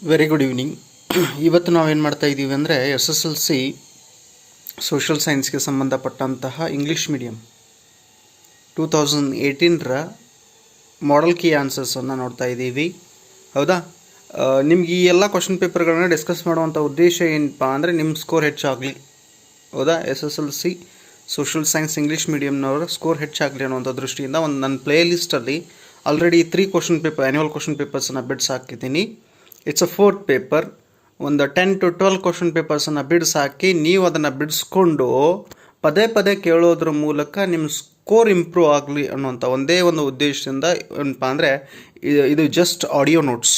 Very good evening. ಇವತ್ತು ನಾವೇನು ಮಾಡ್ತಾ ಇದ್ದೀವಿ ಅಂದರೆ SSLC ಸೋಷಿಯಲ್ ಸೈನ್ಸ್ಗೆ ಸಂಬಂಧಪಟ್ಟಂತಹ ಇಂಗ್ಲೀಷ್ ಮೀಡಿಯಮ್ 2018ರ ಮಾಡೆಲ್ ಕೀ ಆನ್ಸರ್ಸನ್ನು ನೋಡ್ತಾ ಇದ್ದೀವಿ. ಹೌದಾ, ನಿಮ್ಗೆ ಈ ಎಲ್ಲ ಕ್ವಶನ್ ಪೇಪರ್ಗಳನ್ನ ಡಿಸ್ಕಸ್ ಮಾಡುವಂಥ ಉದ್ದೇಶ ಏನಪ್ಪ ಅಂದರೆ ನಿಮ್ಮ ಸ್ಕೋರ್ ಹೆಚ್ಚಾಗಲಿ. ಹೌದಾ, SSLC ಸೋಷಿಯಲ್ ಸೈನ್ಸ್ ಇಂಗ್ಲೀಷ್ ಮೀಡಿಯಮ್ನವರ ಸ್ಕೋರ್ ಹೆಚ್ಚಾಗಲಿ ಅನ್ನುವಂಥ ದೃಷ್ಟಿಯಿಂದ ಒಂದು ನನ್ನ ಪ್ಲೇ ಲಿಸ್ಟಲ್ಲಿ already 3 question paper annual question ಪೇಪರ್ಸನ್ನು ಬಿಡ್ಸ್ ಹಾಕಿದ್ದೀನಿ. It's a 4th paper. ಒಂದು 10 to 12 ಕ್ವಶನ್ ಪೇಪರ್ಸನ್ನು ಬಿಡ್ಸ್ ಹಾಕಿ ನೀವು ಅದನ್ನು ಬಿಡಿಸ್ಕೊಂಡು ಪದೇ ಪದೇ ಕೇಳೋದ್ರ ಮೂಲಕ ನಿಮ್ಮ ಸ್ಕೋರ್ ಇಂಪ್ರೂವ್ ಆಗಲಿ ಅನ್ನುವಂಥ ಒಂದೇ ಒಂದು ಉದ್ದೇಶದಿಂದ ಏನಪ್ಪ ಅಂದರೆ ಇದು ಜಸ್ಟ್ ಆಡಿಯೋ ನೋಟ್ಸ್.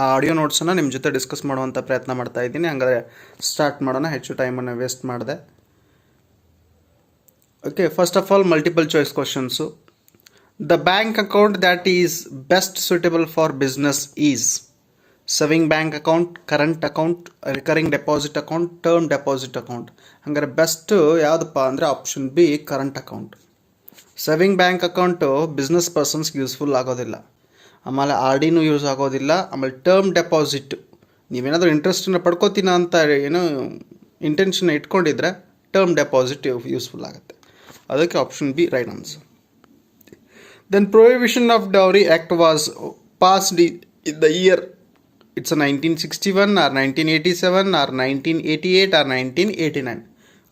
ಆ ಆಡಿಯೋ ನೋಟ್ಸನ್ನು ನಿಮ್ಮ ಜೊತೆ ಡಿಸ್ಕಸ್ ಮಾಡುವಂಥ ಪ್ರಯತ್ನ ಮಾಡ್ತಾ ಇದ್ದೀನಿ. ಹಾಗಾದರೆ ಸ್ಟಾರ್ಟ್ ಮಾಡೋಣ, ಹೆಚ್ಚು ಟೈಮನ್ನು ವೇಸ್ಟ್ ಮಾಡಿದೆ. Okay, first of all multiple choice questions. The bank account that is best suitable for business is saving bank account, current account, recurring deposit account, term deposit account. ಹಂಗಾರೆ ಬೆಸ್ಟ್ ಯಾವುದಪ್ಪ ಅಂದರೆ option B, current account. Saving bank account business ಪರ್ಸನ್ಸ್ಗೆ useful ಆಗೋದಿಲ್ಲ, ಆಮೇಲೆ RDನೂ use ಆಗೋದಿಲ್ಲ. ಆಮೇಲೆ term deposit ನೀವೇನಾದರೂ ಇಂಟ್ರೆಸ್ಟನ್ನು ಪಡ್ಕೋತೀನ ಅಂತ ಏನೋ ಇಂಟೆನ್ಷನ್ ಇಟ್ಕೊಂಡಿದ್ರೆ ಟರ್ಮ್ ಡೆಪಾಸಿಟ್ ಯೂಸ್ಫುಲ್ ಆಗುತ್ತೆ. ಅದಕ್ಕೆ option B right answer. Then prohibition of dowry act was passed in the year it's a 1961 or 1987 or 1988 or 1989.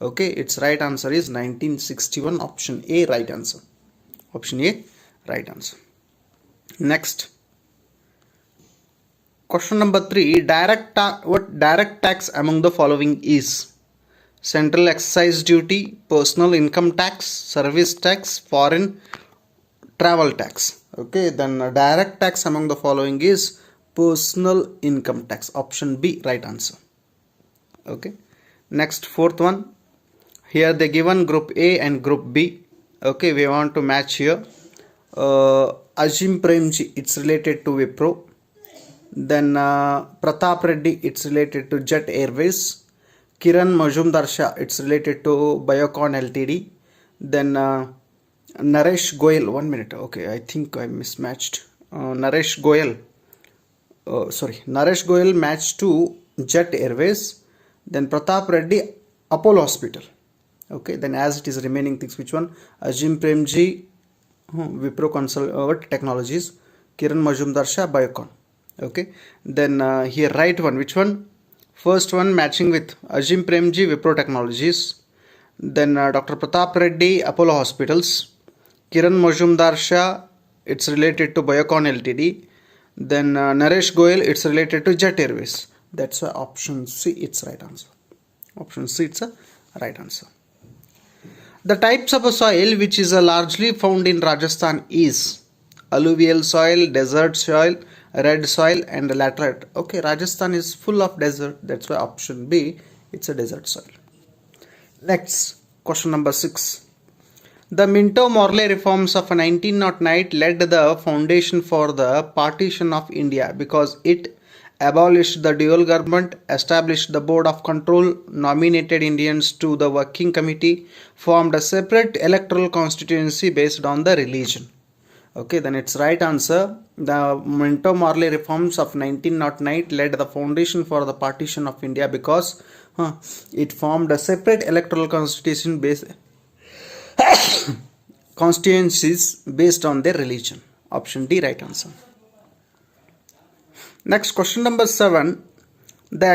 Okay, its right answer is 1961. Option A right answer. Option A right answer. Next, question number 3. What direct tax among the following is? Central excise duty, personal income tax, service tax, foreign travel tax. Okay, then direct tax among the following is personal income tax. Option B right answer. Okay, next, 4th one. Here they given group A and group B. Okay, we want to match here. Azim Premji, it's related to Wipro. Then Pratap Reddy, it's related to Jet Airways. Kiran Majumdar Shah, it's related to Biocon Ltd. Then Naresh Goyal, 1 minute. Okay, I think I mismatched. Naresh Goyal matched to Jet Airways. Then Pratap Reddy, Apollo Hospital. Okay, then as it is remaining things, which one? Azim Premji, Wipro Consult Technologies. Kiran Majumdar Shah, Biocon. Okay, then here right one, which one? First one matching with Azim Premji, Wipro Technologies. Then Dr. Pratap Reddy, Apollo Hospitals. Kiran Majumdar Shah, it's related to Biocon Ltd. Then Naresh Goyal, it's related to Jet Airways. That's why option C, it's right answer. Option C, it's a right answer. The types of a soil which is largely found in Rajasthan is alluvial soil, desert soil, red soil, and laterite. Okay, Rajasthan is full of desert. That's why option B, it's a desert soil. Next, question number 6. The Minto-Morley reforms of 1909 led the foundation for the partition of India because it abolished the dual government, established the board of control, nominated Indians to the working committee, formed a separate electoral constituency based on the religion. Okay, then it's right answer. The Minto-Morley reforms of 1909 led the foundation for the partition of India because it formed a separate electoral constituencies based on their religion. Option D right answer. Next, question number 7. The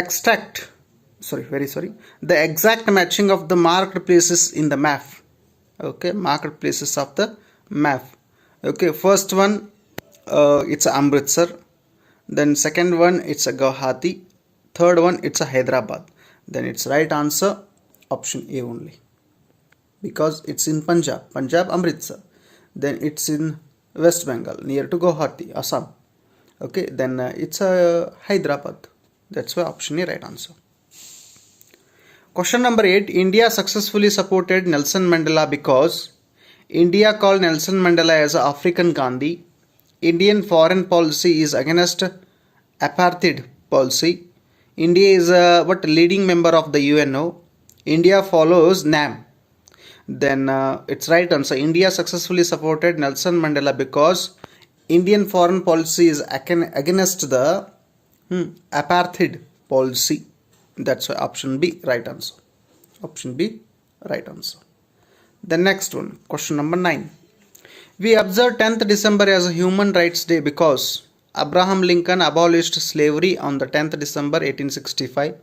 exact matching of the marked places in the map. Okay, marked places of the map. Okay, first one it's Amritsar. Then second one it's a Guwahati. Third one it's a Hyderabad. Then it's right answer option A only, because it's in Punjab, Amritsar. Then it's in West Bengal, near to Guwahati, Assam. Okay, then it's a Hyderabad. That's why option A right answer. Question number 8. India successfully supported Nelson Mandela because India called Nelson Mandela as African Gandhi. Indian foreign policy is against apartheid policy. India is a leading member of the UNO. India follows NAM. Then it's right answer. India successfully supported Nelson Mandela because Indian foreign policy is against the Apartheid policy. That's why option B, right answer. Option B, right answer. The next one, question number 9. We observe 10th December as a Human Rights Day because Abraham Lincoln abolished slavery on the 10th December 1865.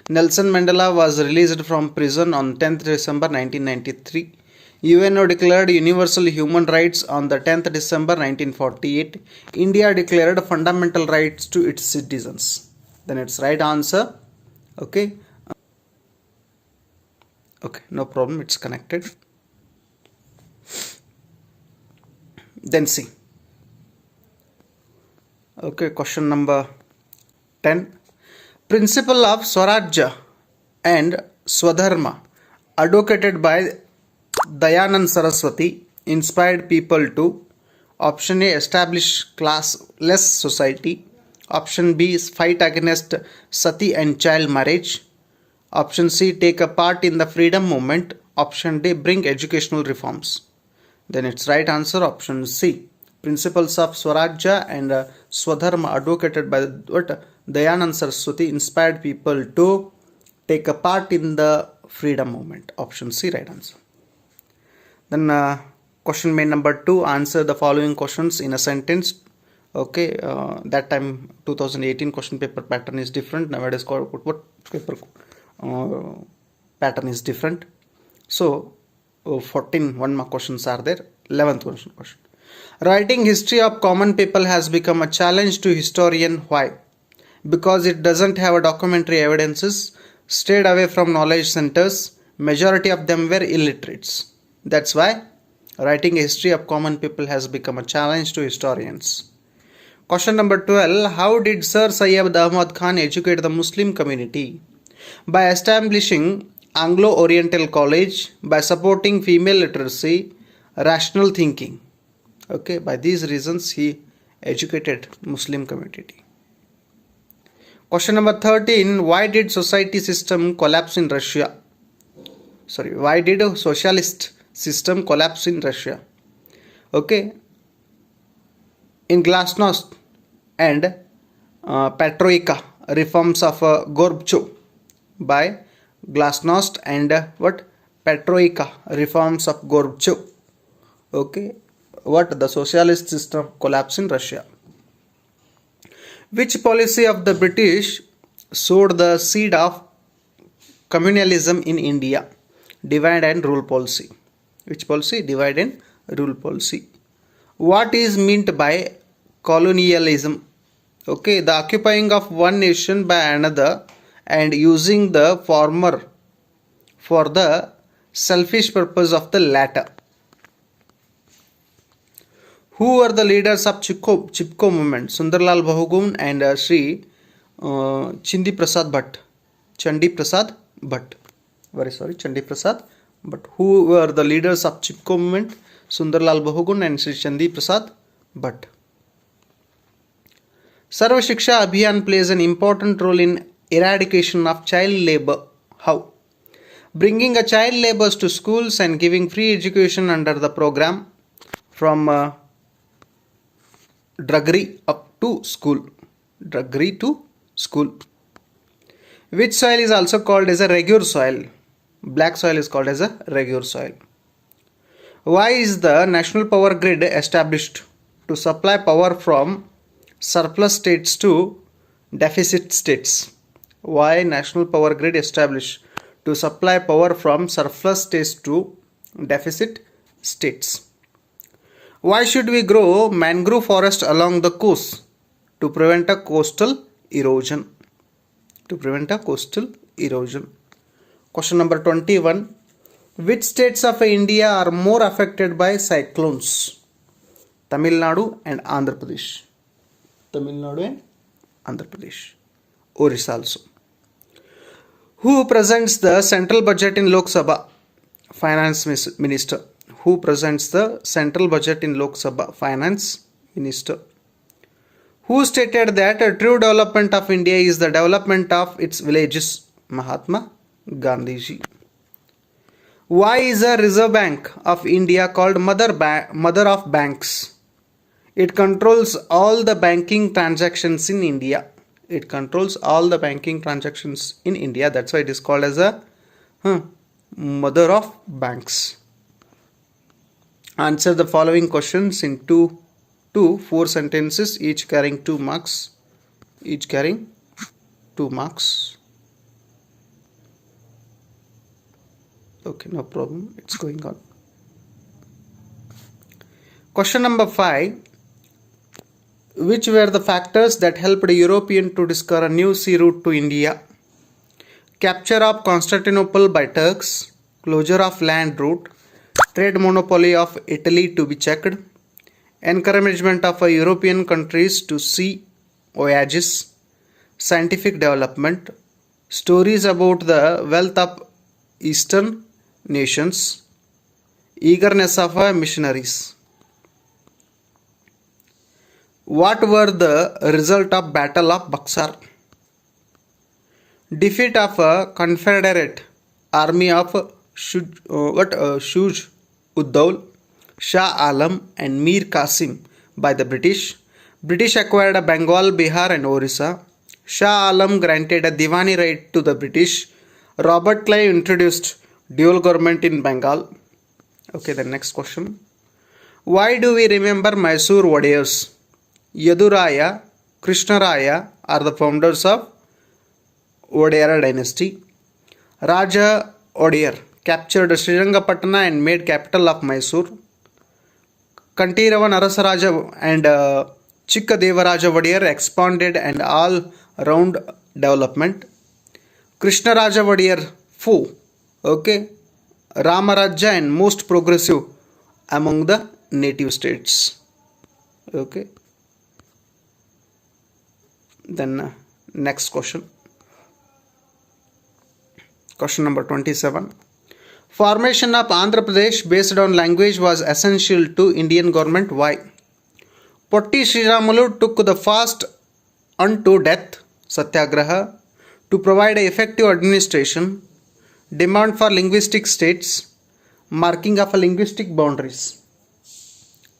Nelson Mandela was released from prison on 10th December 1993. UNO declared universal human rights on the 10th December 1948. India declared fundamental rights to its citizens. Then it's right answer. Okay. Okay, no problem. It's connected. Then see. Okay, question number 10. Principle of Swarajya and Swadharma advocated by Dayanand Saraswati inspired people to option A, establish classless society, option B is fight against sati and child marriage, option C, take a part in the freedom movement, option D, bring educational reforms. Then it's right answer option C. Principles of Swarajya and Swadharma advocated by Dayanand Saraswati inspired people to take a part in the freedom movement. Option C, right answer. Then question main number 2, answer the following questions in a sentence. Okay, that time 2018 question paper pattern is different. Nowadays what paper pattern is different. So 14 one mark questions are there. 11th question. Writing history of common people has become a challenge to historian. Why? Because it doesn't have a documentary evidences, stayed away from knowledge centers, majority of them were illiterates. That's why writing a history of common people has become a challenge to historians. Question number 12. How did Sir Syed Ahmad Khan educate the Muslim community? By establishing Anglo-Oriental College, by supporting female literacy, rational thinking. Okay, by these reasons he educated Muslim community. Question number 13. Why did society system collapse in Russia? Why did a socialist system collapse in Russia? Okay, in Glasnost and Petroika reforms of Gorbachev, by Glasnost and Petroika reforms of Gorbachev. Okay, the socialist system collapse in Russia. Which policy of the British sowed the seed of communalism in India? Divide and rule policy. Which policy? Divide and rule policy. What is meant by colonialism? Okay, the occupying of one nation by another and using the former for the selfish purpose of the latter. Who were the leaders of Chipko movement? Sundarlal Bahugun and Sri Chandi Prasad Bhatt. Chandi Prasad Bhatt. But who were the leaders of Chipko movement? Sundarlal Bahugun and Sri Chandi Prasad Bhatt. Sarva Shiksha Abhiyan plays an important role in eradication of child labor. How? Bringing a child laborers to schools and giving free education under the program from druggery up to school. Druggery to school. Which soil is also called as a regular soil? Black soil is called as a regular soil. Why is the national power grid established? To supply power from surplus states to deficit states. Why national power grid established? To supply power from surplus states to deficit states. Why should we grow mangrove forest along the coast? To prevent a coastal erosion. Question number 21. Which states of India are more affected by cyclones? Tamil Nadu and Andhra Pradesh. Orissa also. Who presents the central budget in Lok Sabha? Finance Minister. Who presents the central budget in Lok Sabha? Finance Minister. Who stated that a true development of India is the development of its villages? Mahatma Gandhi ji. Why is the Reserve Bank of India called mother of banks? It controls all the banking transactions in India. It controls all the banking transactions in India. That's why it is called as a mother of banks. Answer the following questions in 4 sentences, each carrying 2 marks. Each carrying 2 marks. Okay, no problem. It's going on. Question number 5. Which were the factors that helped Europeans to discover a new sea route to India? Capture of Constantinople by Turks, closure of land route, trade monopoly of Italy to be checked, encouragement of European countries to sea voyages, scientific development, stories about the wealth of Eastern nations, eagerness of missionaries. What were the result of Battle of Buxar? Defeat of a Confederate army of Shuj Uddaul, Shah Alam and Mir Qasim by the British. British acquired Bengal, Bihar and Orissa. Shah Alam granted a Diwani right to the British. Robert Clive introduced dual government in Bengal. Okay, the next question. Why do we remember Mysore Wadiyars? Yaduraya, Krishnaraya are the founders of Wadiyara dynasty. Raja Odiyar captured Srirangapatna and made capital of Mysore. Kantiravan Arasaraja and Chikkadevaraja Wadiyar expanded and all-round development. Krishnaraja Wadiyar Fu, okay, Ramaraja and most progressive among the native states. Okay. Then next question. Question number 27. Formation of Andhra Pradesh based on language was essential to Indian government. Why? Potti Sriramulu took the fast unto death, Satyagraha, to provide effective administration, demand for linguistic states, marking of linguistic boundaries.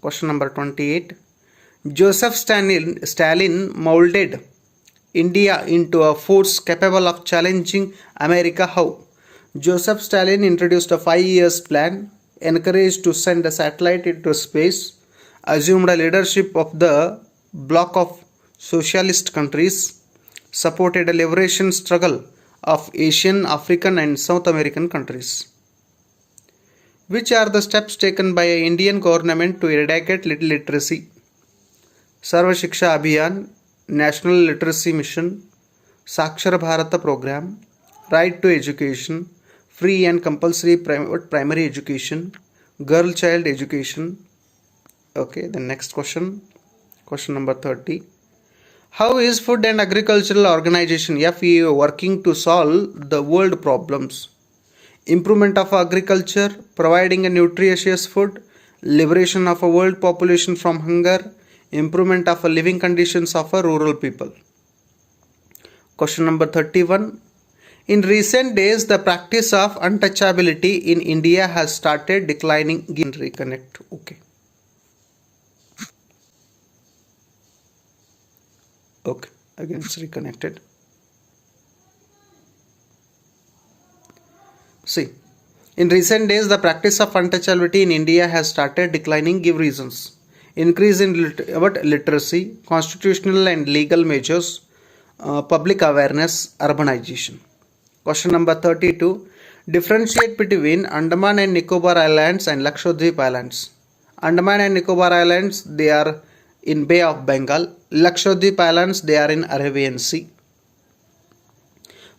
Question number 28. Joseph Stalin molded India into a force capable of challenging America. How? Joseph Stalin introduced a 5-year plan, encouraged to send a satellite into space, assumed a leadership of the bloc of socialist countries, supported a liberation struggle of Asian, African and South American countries. Which are the steps taken by an Indian government to eradicate literacy? Sarva Shiksha Abhiyan, National Literacy Mission, Sakshara Bharata Program, Right to Education, Free and Compulsory Primary Education, Girl Child Education. Okay, the next question. Question number 30. How is Food and Agricultural Organization FAO working to solve the world problems? Improvement of agriculture, providing a nutritious food, liberation of a world population from hunger, improvement of living conditions of rural people. Question number 31. In recent days, the practice of untouchability in India has started declining. Reconnect. Okay. Okay, again it's reconnected. See, in recent days, the practice of untouchability in India has started declining. Give reasons. Increase in literacy, constitutional and legal measures, public awareness, urbanization. Question number 32. Differentiate between Andaman and Nicobar Islands and Lakshadweep Islands. Andaman and Nicobar Islands, they are in Bay of Bengal. Lakshadweep Islands, they are in Arabian Sea.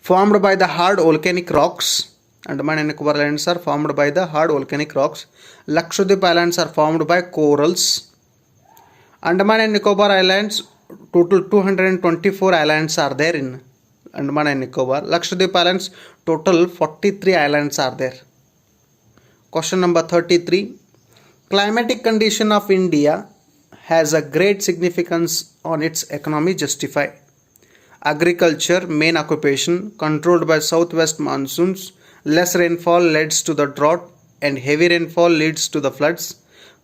Formed by the hard volcanic rocks. Andaman and Nicobar Islands are formed by the hard volcanic rocks. Lakshadweep Islands are formed by corals. Andaman and Nicobar Islands, total 224 islands are there in Andaman and Nicobar. Lakshadweep Islands, total 43 islands are there. Question number 33. Climatic condition of India has a great significance on its economy. Justify. Agriculture, main occupation, controlled by southwest monsoons. Less rainfall leads to the drought and heavy rainfall leads to the floods.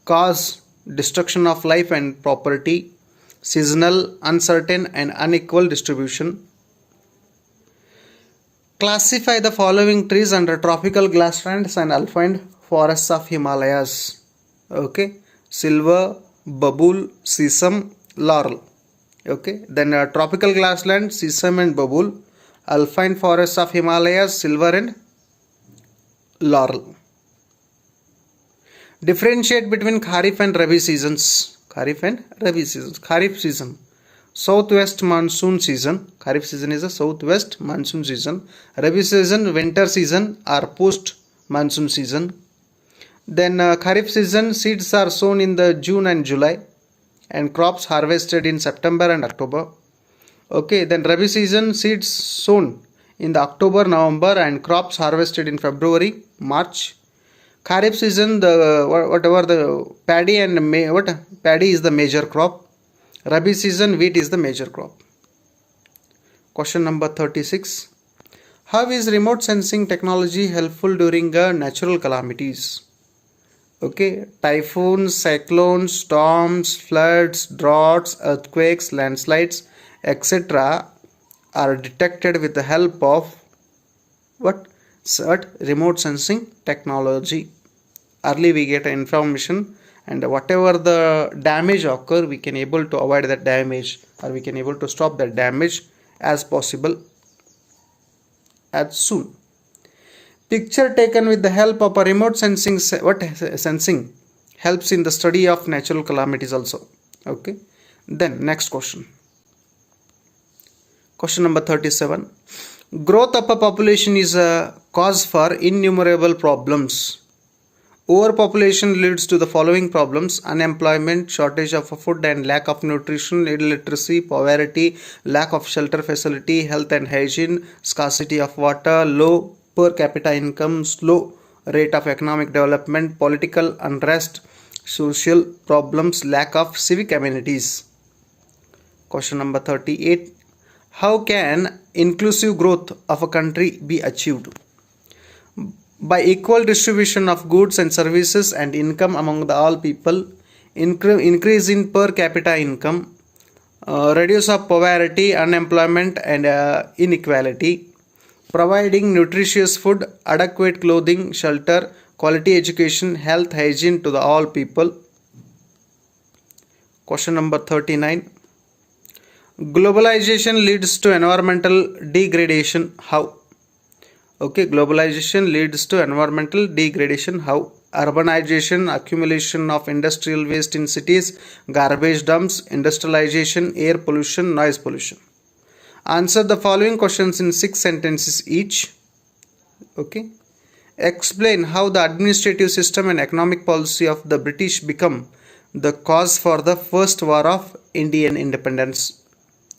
Cause destruction of life and property. seasonal, uncertain and unequal distribution. Classify the following trees under tropical grasslands and alpine forests of Himalayas. Okay, silver, babul, sesame, laurel. Okay, then tropical grassland, sesame and babul, alpine forests of Himalayas, silver and laurel. Differentiate between Kharif and Rabi seasons. Kharif and Rabi seasons. Kharif season, southwest monsoon season. Kharif season is a southwest monsoon season. Rabi season, winter season or post monsoon season. Then Kharif season, seeds are sown in the June and July and crops harvested in September and October. Okay, then Rabi season, seeds sown in the October, November and crops harvested in February, March. Kharif season, the whatever the paddy and paddy is the major crop. Rabi season, wheat is the major crop. Question number 36. How is remote sensing technology helpful during natural calamities? Okay, typhoons, cyclones, storms, floods, droughts, earthquakes, landslides, etc. are detected with the help of what? Remote sensing technology. Early we get information, and whatever the damage occur, we can able to avoid that damage, or we can able to stop that damage as possible as soon. Picture taken with the help of a remote sensing sensing helps in the study of natural calamities also. Okay, then next question. Question number 37. Growth of a population is a cause for innumerable problems. Overpopulation leads to the following problems: unemployment, shortage of food and lack of nutrition, illiteracy, poverty, lack of shelter facility, health and hygiene, scarcity of water, low per capita income, slow rate of economic development, political unrest, social problems, lack of civic amenities. Question number 38. How can inclusive growth of a country be achieved? By equal distribution of goods and services and income among all people, increase in per capita income, reduce of poverty, unemployment and inequality, providing nutritious food, adequate clothing, shelter, quality education, health, hygiene to all people. Question number 39. Globalization leads to environmental degradation. How? Okay, globalization leads to environmental degradation. How? Urbanization, accumulation of industrial waste in cities, garbage dumps, industrialization, air pollution, noise pollution. Answer the following questions in 6 sentences each. Okay. Explain how the administrative system and economic policy of the British become the cause for the first war of Indian independence.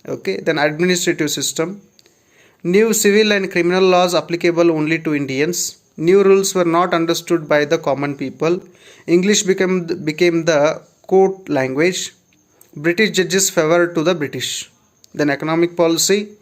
Okay, then administrative system. New civil and criminal laws applicable only to Indians. New rules were not understood by the common people. English became the court language. British judges favored to the British. Then economic policy.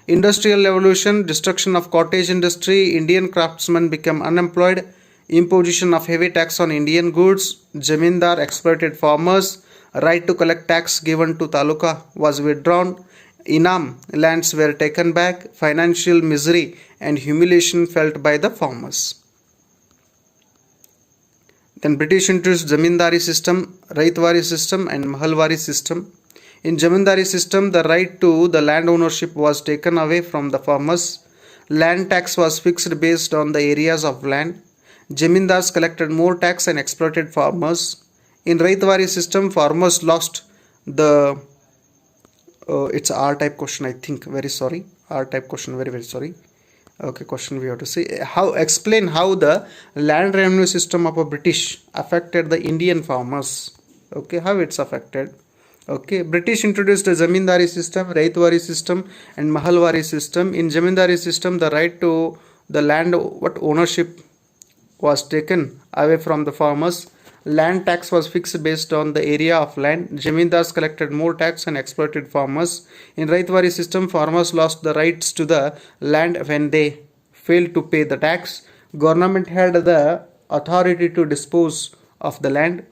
Industrial revolution, destruction of cottage industry, Indian craftsmen became unemployed, imposition of heavy tax on Indian goods, Zamindar exploited farmers, right to collect tax given to Taluka was withdrawn, Inam lands were taken back, financial misery and humiliation felt by the farmers. Then British introduced Zamindari system, Raitwari system and Mahalwari system. In Zamindari system, the right to the land ownership was taken away from the farmers. Land tax was fixed based on the areas of land. Zamindars collected more tax and exploited farmers. In Raitwari system, farmers lost the it's R-type question, I think. Very sorry. R-type question. Very sorry. Okay, question we have to say. Explain how the land revenue system of a British affected the Indian farmers. Okay, how it's affected. Okay, British introduced the Zamindari system, Raitwari system and Mahalwari system. In Zamindari system, the right to the land ownership was taken away from the farmers. Land tax was fixed based on the area of land. Zamindars collected more tax and exploited farmers. In Raitwari system, farmers lost the rights to the land when they failed to pay the tax. Government had the authority to dispose of the land.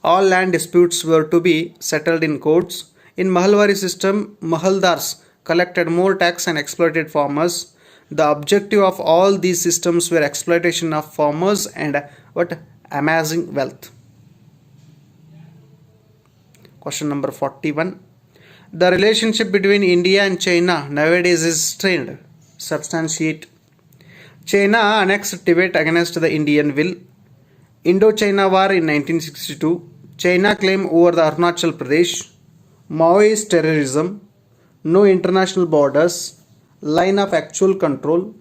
All land disputes were to be settled in courts. In Mahalwari system, Mahaldars collected more tax and exploited farmers. The objective of all these systems were exploitation of farmers and amassing wealth. Question number 41. The relationship between India and China nowadays is strained. Substantiate. China annexed Tibet against the Indian will. Indo-China War in 1962. China claim over the Arunachal Pradesh. Maoist terrorism. No international borders. Line of actual control.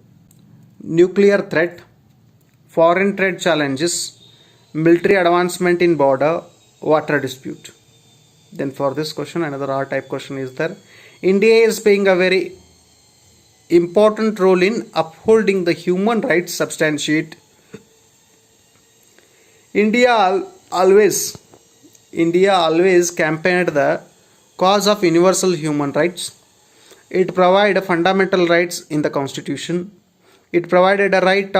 Nuclear threat. Foreign trade challenges. Military advancement in border. Water dispute. Then for this question, another R-type question is there. India is playing a very important role in upholding the human rights. Substantiate. India always campaigned the cause of universal human rights. It provided fundamental rights in the constitution. It provided a right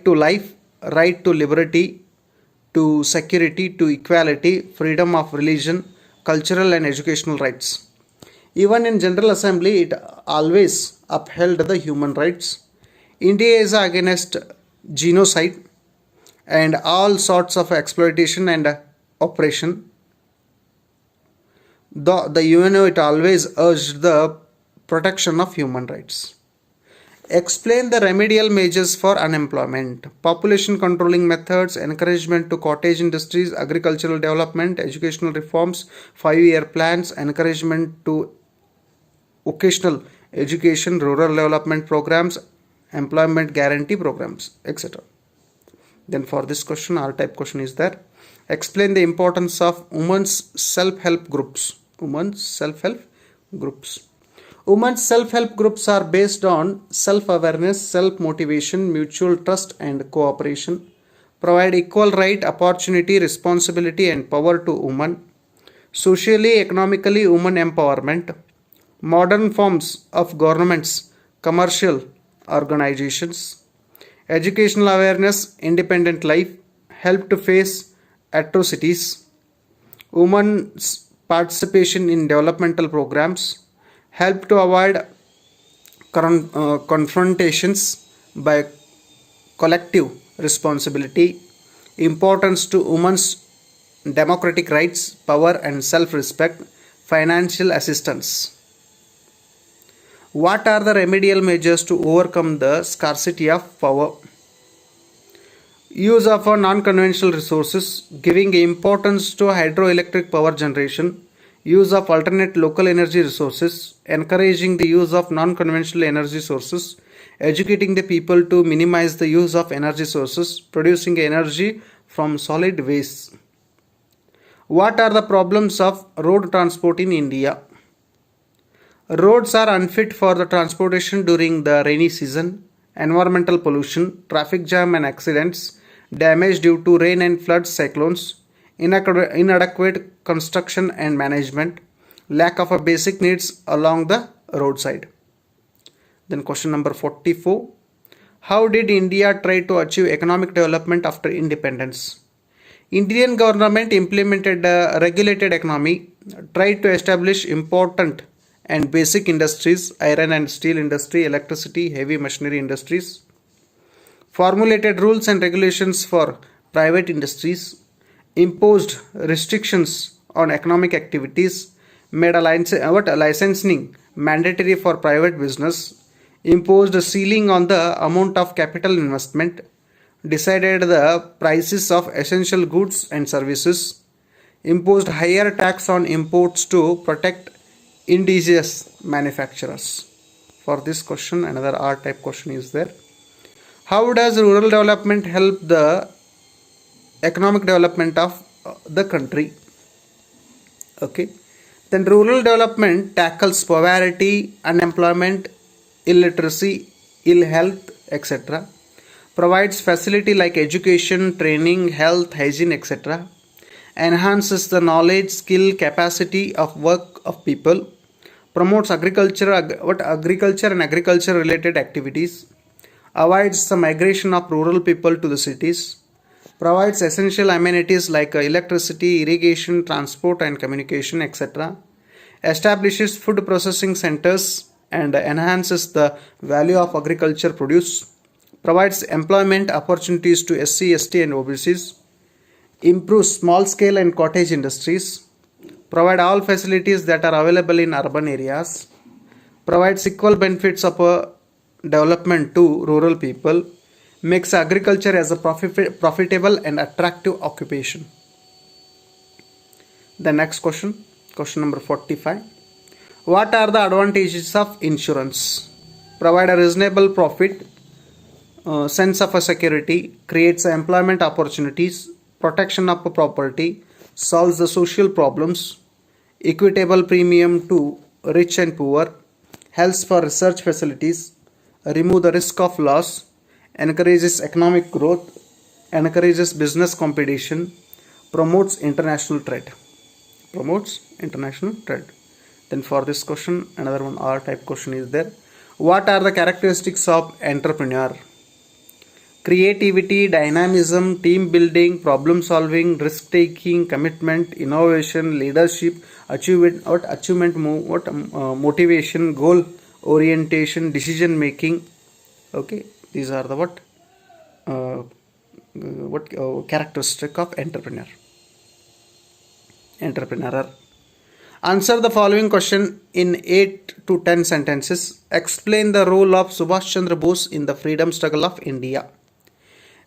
to life, right to liberty, to security, to equality, freedom of religion, cultural and educational rights. Even in General Assembly, it always upheld the human rights. India is against genocide and all sorts of exploitation and oppression. The UNO, it always urged the protection of human rights. Explain the remedial measures for unemployment. Population controlling methods, encouragement to cottage industries, agricultural development, educational reforms, 5-year plans, encouragement to vocational education, rural development programs, employment guarantee programs, etc. Then for this question, R-type question is there. Explain the importance of women's self-help groups. Women's self-help groups. Women's self-help groups are based on self-awareness, self-motivation, mutual trust and cooperation. Provide equal right, opportunity, responsibility and power to women. Socially, economically, women empowerment. Modern forms of governments, commercial organizations. Educational awareness, independent life, help to face atrocities. Women's participation in developmental programs. Help to avoid confrontations by collective responsibility. Importance to women's democratic rights, power and self-respect. Financial assistance. What are the remedial measures to overcome the scarcity of power? Use of non-conventional resources, giving importance to hydroelectric power generation. Use of alternate local energy resources, encouraging the use of non-conventional energy sources, educating the people to minimize the use of energy sources, producing energy from solid waste. What are the problems of road transport in India? Roads are unfit for the transportation during the rainy season, environmental pollution, traffic jam and accidents, damage due to rain and flood cyclones, inadequate construction and management, lack of a basic needs along the roadside. Then question number 44. How did India try to achieve economic development after independence? Indian government implemented a regulated economy, tried to establish important and basic industries, iron and steel industry, electricity, heavy machinery industries, formulated rules and regulations for private industries, imposed restrictions on economic activities, made a licensing mandatory for private business, imposed a ceiling on the amount of capital investment, decided the prices of essential goods and services, imposed higher tax on imports to protect indigenous manufacturers. For this question, another R-type question is there. How does rural development help the economic development of the country? Okay. Then rural development tackles poverty, unemployment, illiteracy, ill health, etc. Provides facility like education, training, health, hygiene, etc. Enhances the knowledge, skill, capacity of work of people. Promotes agriculture and agriculture related activities. Avoids the migration of rural people to the cities. provides essential amenities like electricity, irrigation, transport and communication, etc., establishes food processing centers and enhances the value of agriculture produce, provides employment opportunities to SC, ST and OBCs, improves small scale and cottage industries, provide all facilities that are available in urban areas, provides equal benefits of development to rural people, makes agriculture as a profitable and attractive occupation. The next question number 45. What are the advantages of insurance? Provide a reasonable profit, sense of a security, creates employment opportunities, protection of property, solves the social problems, equitable premium to rich and poor, helps for research facilities, remove the risk of loss, encourages economic growth, encourages business competition, promotes international trade. Then for this question, another one R type question is there. What are the characteristics of entrepreneur? Creativity, dynamism, team building, problem solving, risk taking, commitment, innovation, leadership, motivation, goal orientation, decision making. Okay, these are the characteristic of entrepreneur. Answer the following question in 8 to 10 sentences. Explain the role of Subhash Chandra Bose in the freedom struggle of India.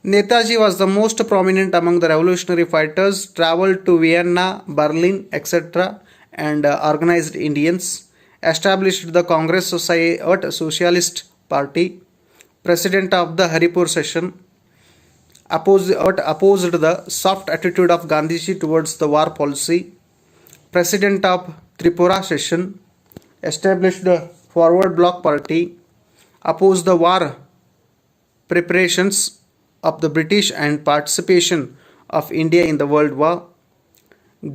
Netaji was the most prominent among the revolutionary fighters, traveled to Vienna, Berlin, etc. and organized Indians, established the Congress Socialist Party, president of the Haripur session, opposed the soft attitude of Gandhiji towards the war policy, president of Tripura session, established the Forward Bloc Party, opposed the war preparations of the British and participation of India in the World War,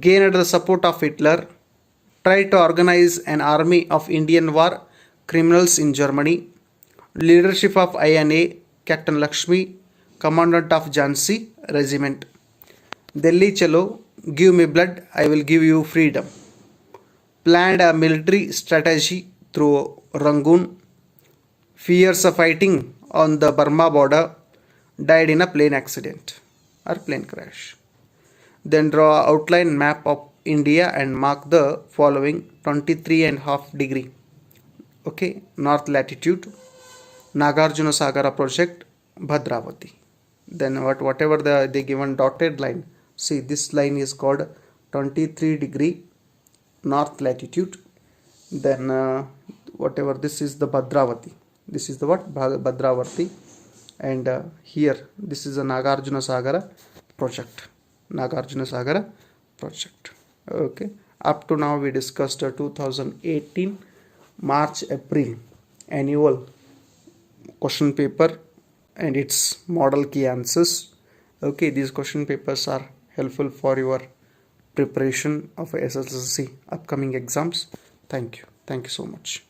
gained the support of Hitler, tried to organize an army of Indian war criminals in Germany, leadership of INA, Captain Lakshmi, commandant of Jhansi regiment. Delhi Chalo, give me blood, I will give you freedom. Planned a military strategy through Rangoon, fears of fighting on the Burma border, died in a plane accident or plane crash. Then draw an outline map of India and mark the following 23.5 degree. Okay, north latitude, Nagarjuna Sagara project, Bhadravati. Then whatever they given dotted line, see this line is called 23 degree north latitude. Then whatever this is the Bhadravati. This is the Bhadravati. And here this is a Nagarjuna Sagara project. Okay, up to now we discussed 2018 March April annual question paper and its model key answers. Okay, these question papers are helpful for your preparation of SSLC upcoming exams. Thank you so much.